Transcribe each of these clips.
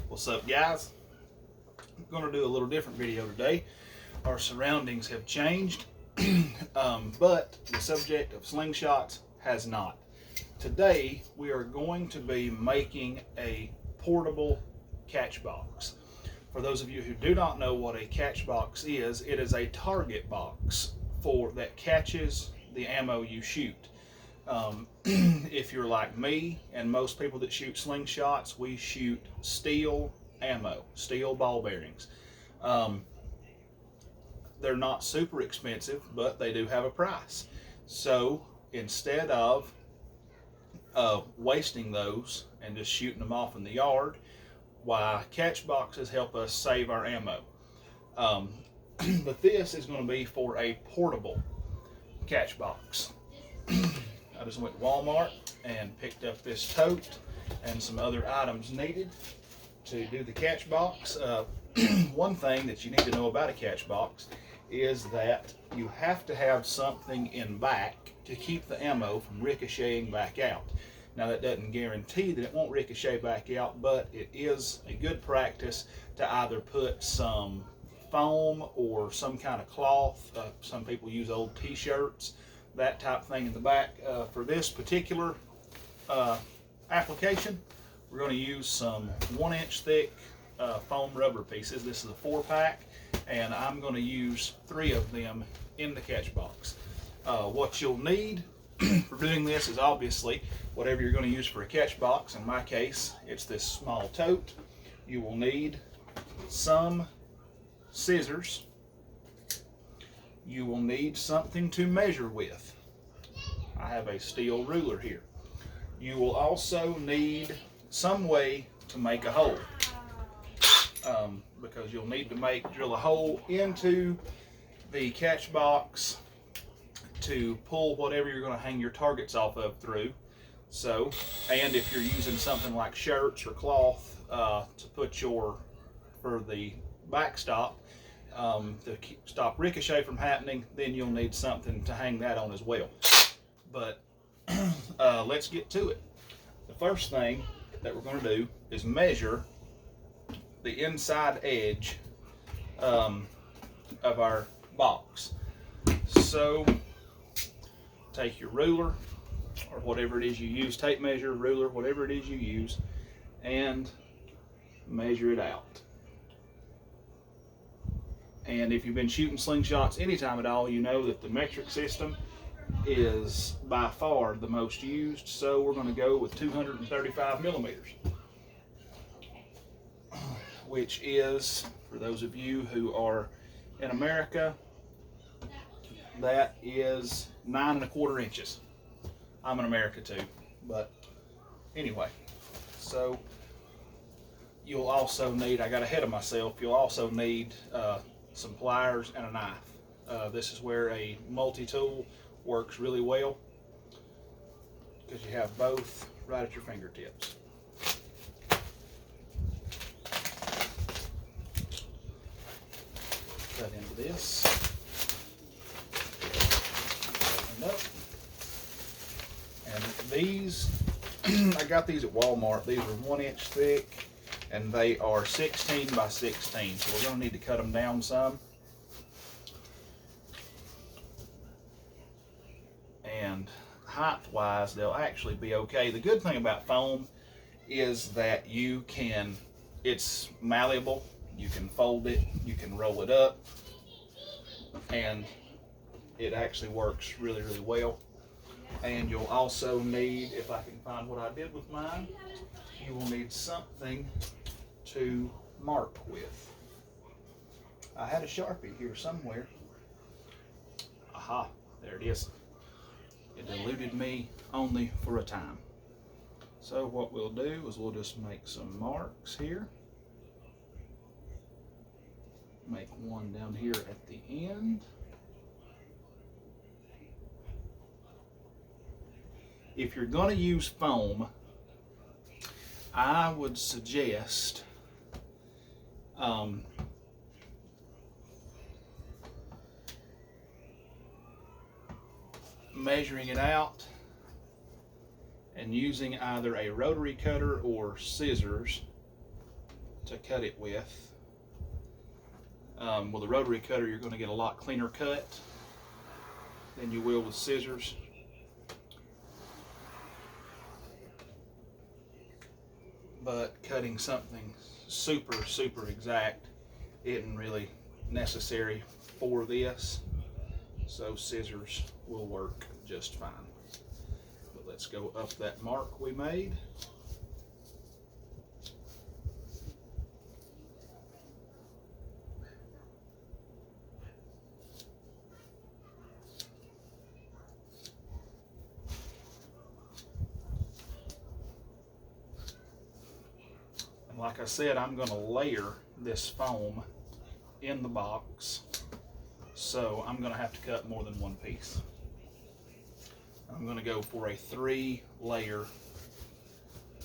What's up, guys? I'm going to do a little different video today. Our surroundings have changed, but the subject of slingshots has not. Today we are going to be making a portable catchbox. For those of you who do not know what a catchbox is, it is a target box that catches the ammo you shoot. If you're like me and most people that shoot slingshots, we shoot steel ammo, steel ball bearings. They're not super expensive, but they do have a price. So instead of wasting those and just shooting them off in the yard, why, catch boxes help us save our ammo. But this is going to be for a portable catch box. I just went to Walmart and picked up this tote and some other items needed to do the catch box. One thing that you need to know about a catch box is that you have to have something in back to keep the ammo from ricocheting back out. Now, that doesn't guarantee that it won't ricochet back out, but it is a good practice to either put some foam or some kind of cloth. Some people use old t-shirts, that type of thing in the back. For this particular application, we're going to use some 1-inch thick foam rubber pieces. This is a 4-pack, and I'm going to use 3 of them in the catch box. What you'll need for doing this is obviously whatever you're going to use for a catch box. In my case, it's this small tote. You will need some scissors. You will need something to measure with. I have a steel ruler here. You will also need some way to make a hole, because you'll need to drill a hole into the catch box to pull whatever you're going to hang your targets off of through. So, and if you're using something like shirts or cloth to put for the backstop, to stop ricochet from happening, then you'll need something to hang that on as well. But let's get to it. The first thing that we're going to do is measure the inside edge of our box. So take your ruler or whatever it is you use, tape measure, ruler, whatever it is you use, and measure it out. And if you've been shooting slingshots anytime at all, you know that the metric system is by far the most used. So we're going to go with 235 millimeters, which is, for those of you who are in America, that is 9 1/4 inches. I'm in America too, but anyway, so you'll also need, I got ahead of myself, you'll also need some pliers and a knife. This is where a multi-tool works really well, because you have both right at your fingertips. Cut into this. Open up. And these, I got these at Walmart. These are 1-inch thick, and they are 16 by 16, so we're going to need to cut them down some. And height-wise, they'll actually be okay. The good thing about foam is that it's malleable. You can fold it, you can roll it up, and it actually works really, really well. And you'll also need, if I can find what I did with mine, you will need something to mark with. I had a Sharpie here somewhere. Aha, there it is. It eluded me only for a time. So what we'll do is we'll just make some marks here. Make one down here at the end. If you're going to use foam, I would suggest measuring it out and using either a rotary cutter or scissors to cut it with. With a rotary cutter, you're going to get a lot cleaner cut than you will with scissors. But cutting something super exact isn't really necessary for this, so scissors will work just fine. But let's go up that mark we made. And like I said, I'm going to layer this foam in the box, so I'm going to have to cut more than one piece. I'm going to go for a 3-layer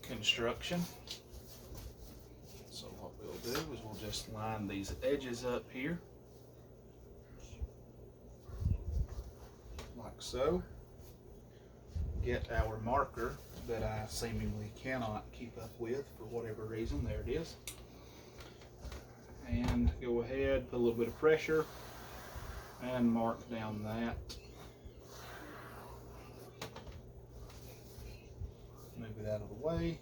construction. So what we'll do is we'll just line these edges up here, like so. Get our marker that I seemingly cannot keep up with for whatever reason. There it is. And go ahead, put a little bit of pressure and mark down that. Move it out of the way.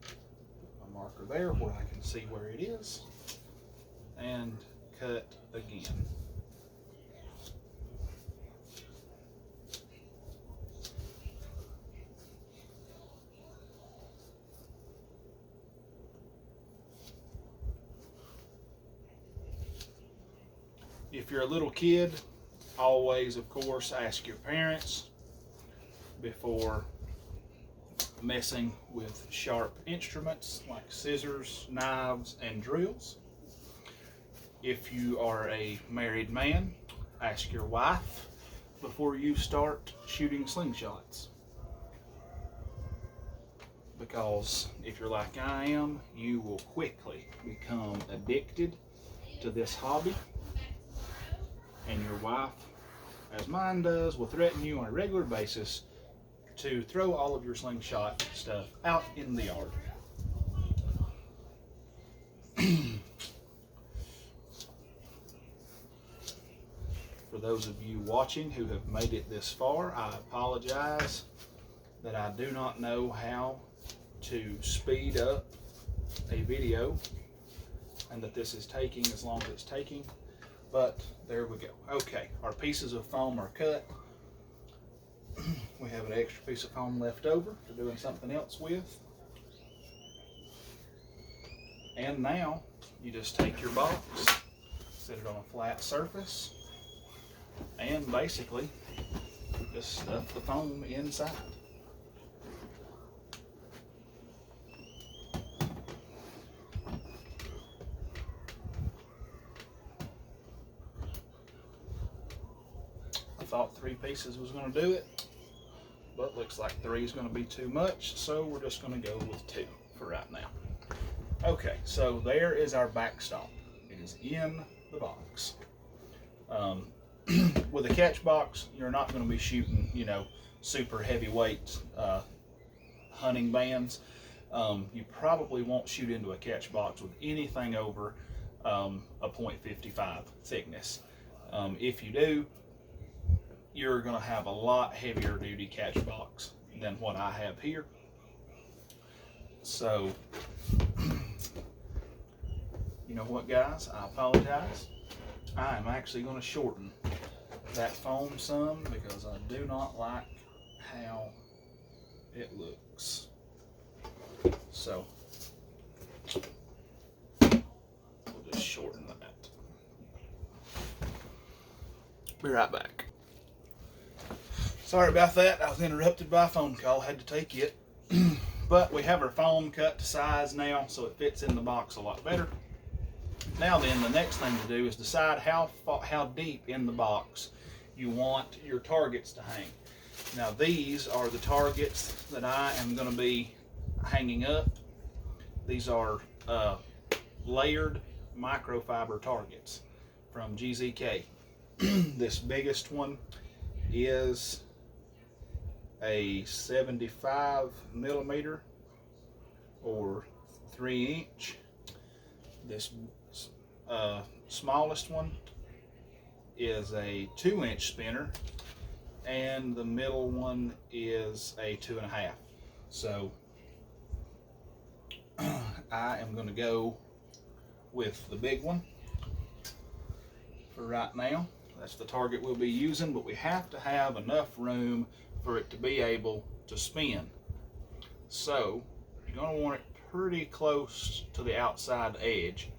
Put my marker there where I can see where it is. And cut again. If you're a little kid, always, of course, ask your parents before messing with sharp instruments like scissors, knives, and drills. If you are a married man, ask your wife before you start shooting slingshots. Because if you're like I am, you will quickly become addicted to this hobby. And your wife, as mine does, will threaten you on a regular basis to throw all of your slingshot stuff out in the yard. For those of you watching who have made it this far, I apologize that I do not know how to speed up a video and that this is taking as long as it's taking. But there we go. Okay, our pieces of foam are cut. We have an extra piece of foam left over for doing something else with. And now you just take your box, set it on a flat surface, and basically just stuff the foam inside. Thought 3 pieces was going to do it, but looks like 3 is going to be too much, so we're just going to go with 2 for right now. Okay, so there is our backstop. It is in the box. With a Catchbox, you're not going to be shooting, you know, super heavyweight hunting bands. You probably won't shoot into a Catchbox with anything over a .55 thickness. If you do, you're going to have a lot heavier duty Catchbox than what I have here. So, you know what, guys? I apologize. I am actually going to shorten that foam some because I do not like how it looks. So, we'll just shorten that. Be right back. Sorry about that. I was interrupted by a phone call. Had to take it. But we have our foam cut to size now, so it fits in the box a lot better. Now then, the next thing to do is decide how deep in the box you want your targets to hang. Now these are the targets that I am going to be hanging up. These are layered microfiber targets from GZK. This biggest one is a 75 millimeter or 3-inch. This smallest one is a 2-inch spinner, and the middle one is a 2.5. So I am going to go with the big one for right now. That's the target we'll be using, but we have to have enough room for it to be able to spin. So you're going to want it pretty close to the outside edge.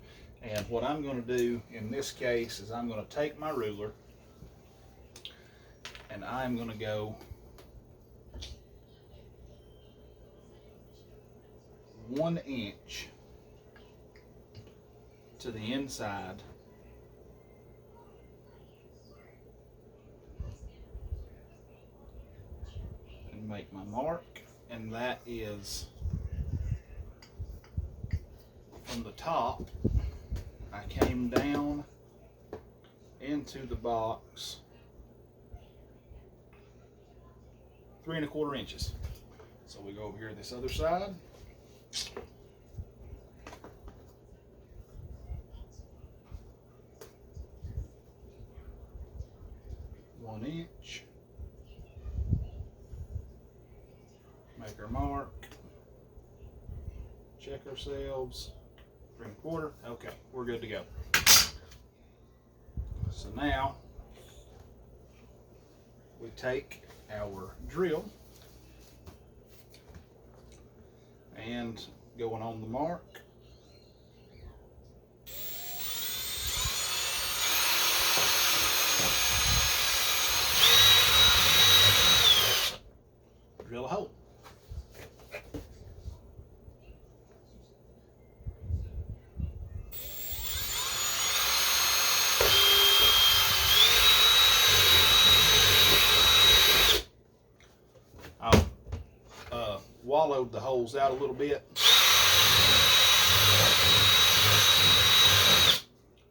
And what I'm going to do in this case is I'm going to take my ruler and I'm going to go 1 inch to the inside and make my mark, and that is from the top. I came down into the box 3¼ inches. So we go over here to this other side. One inch. Make our mark. Check ourselves. 3¼ Okay, we're good to go. So now we take our drill and going on the mark. Drill a hole. Wallowed the holes out a little bit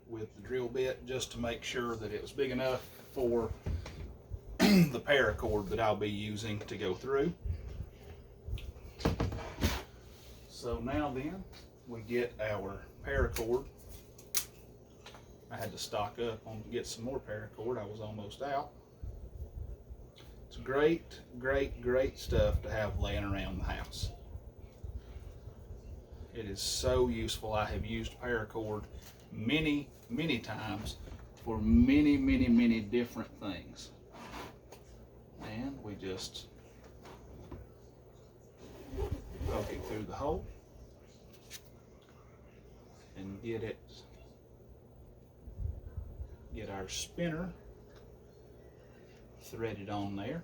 with the drill bit just to make sure that it was big enough for the paracord that I'll be using to go through. So now then we get our paracord. I had to stock up on to get some more paracord. I was almost out. It's great, great, great stuff to have laying around the house. It is so useful. I have used paracord many, many times for many, many, many different things. And we just poke it through the hole and get our spinner threaded on there.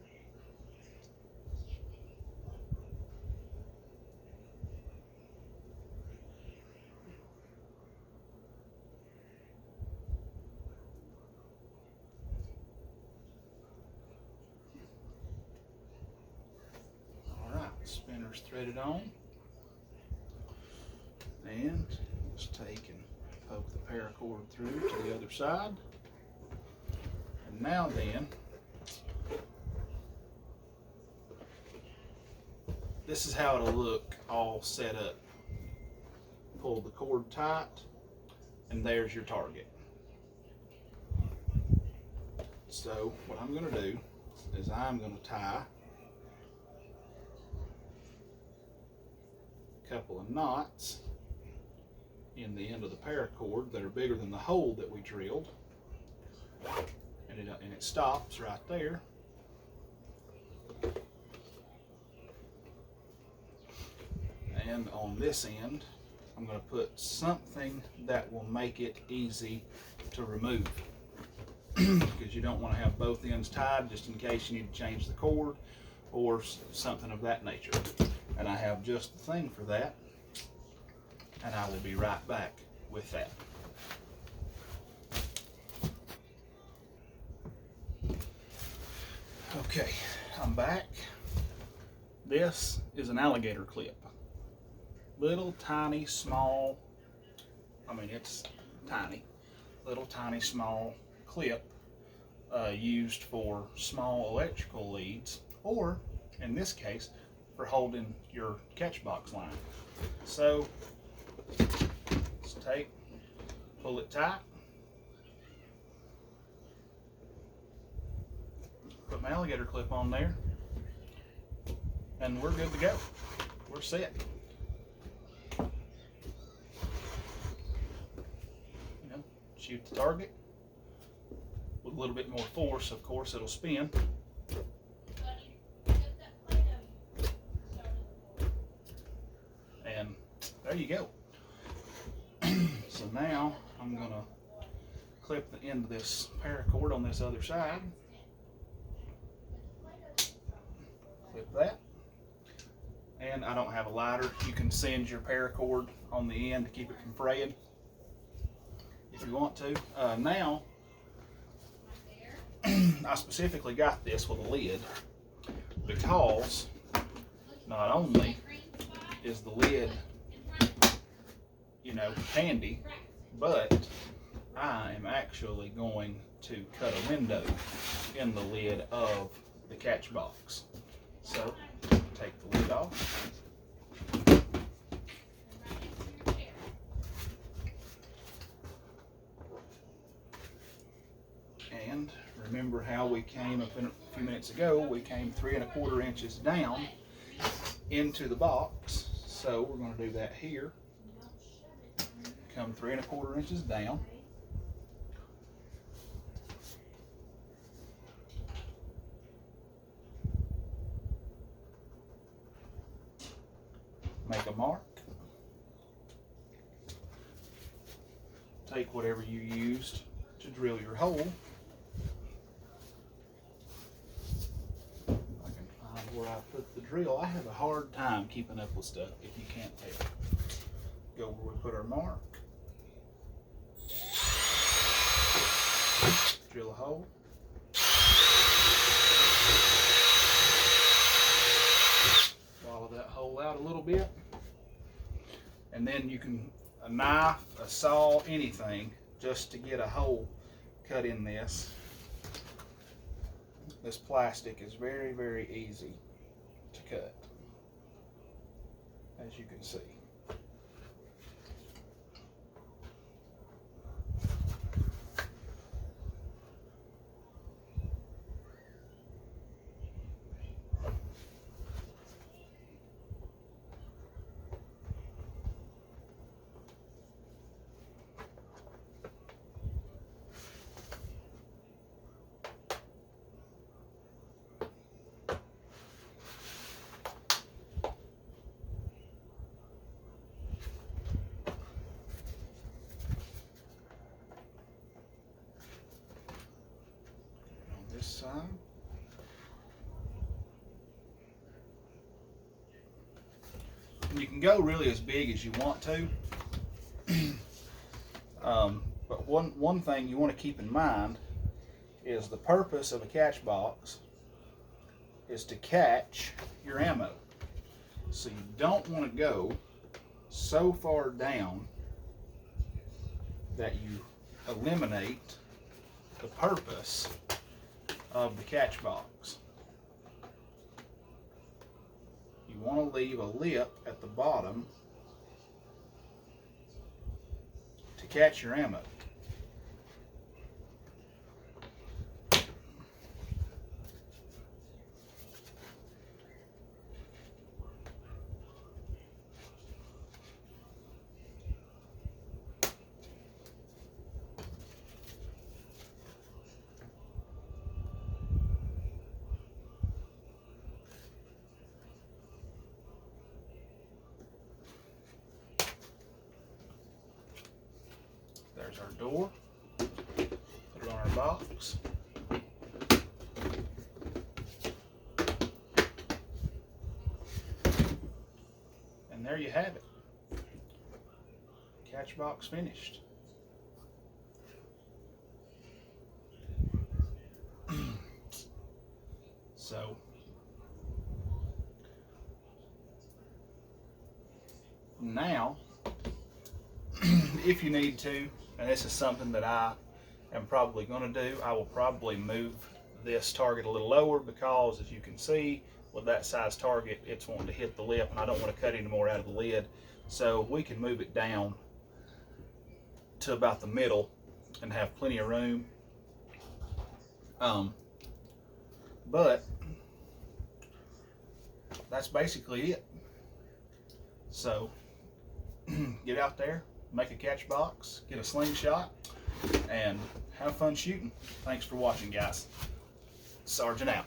Alright, spinner's threaded on. And just take and poke the paracord through to the other side. And now then, this is how it'll look all set up. Pull the cord tight, and there's your target. So what I'm going to do is I'm going to tie a couple of knots in the end of the paracord that are bigger than the hole that we drilled, and it stops right there. And on this end, I'm going to put something that will make it easy to remove, because you don't want to have both ends tied just in case you need to change the cord or something of that nature. And I have just the thing for that, and I will be right back with that. Okay, I'm back. This is an alligator clip. Little tiny small, it's tiny, little tiny small clip used for small electrical leads, or in this case for holding your Catchbox line. So Just pull it tight. Put my alligator clip on there, and we're good to go. We're set. Shoot the target with a little bit more force. Of course, it'll spin. And there you go. So now I'm gonna clip the end of this paracord on this other side. Clip that. And I don't have a lighter. You can send your paracord on the end to keep it from fraying if you want to. Now, I specifically got this with a lid because not only is the lid, you know, handy, but I am actually going to cut a window in the lid of the Catchbox. So, take the lid off. And remember how we came a few minutes ago, we came 3 1/4 inches down into the box. So we're going to do that here. Come 3 1/4 inches down. Make a mark. Take whatever you used to drill your hole. I can find where I put the drill. I have a hard time keeping up with stuff if you can't tell. Go where we put our mark. Drill a hole. Follow that hole out a little bit. And then you can, a knife, a saw, anything, just to get a hole cut in this. This plastic is very, very easy to cut, as you can see. Side. And you can go really as big as you want to, but one thing you want to keep in mind is the purpose of a Catchbox is to catch your ammo. So you don't want to go so far down that you eliminate the purpose of the Catchbox. You want to leave a lip at the bottom to catch your ammo. There's our door. Put it on our box. And there you have it. Catchbox finished. So now, if you need to, and this is something that I am probably going to do, I will probably move this target a little lower because, as you can see, with that size target, it's wanting to hit the lip, and I don't want to cut any more out of the lid. So we can move it down to about the middle and have plenty of room. But that's basically it. So get out there, make a catch box, get a slingshot, and have fun shooting. Thanks for watching, guys. Sergeant out.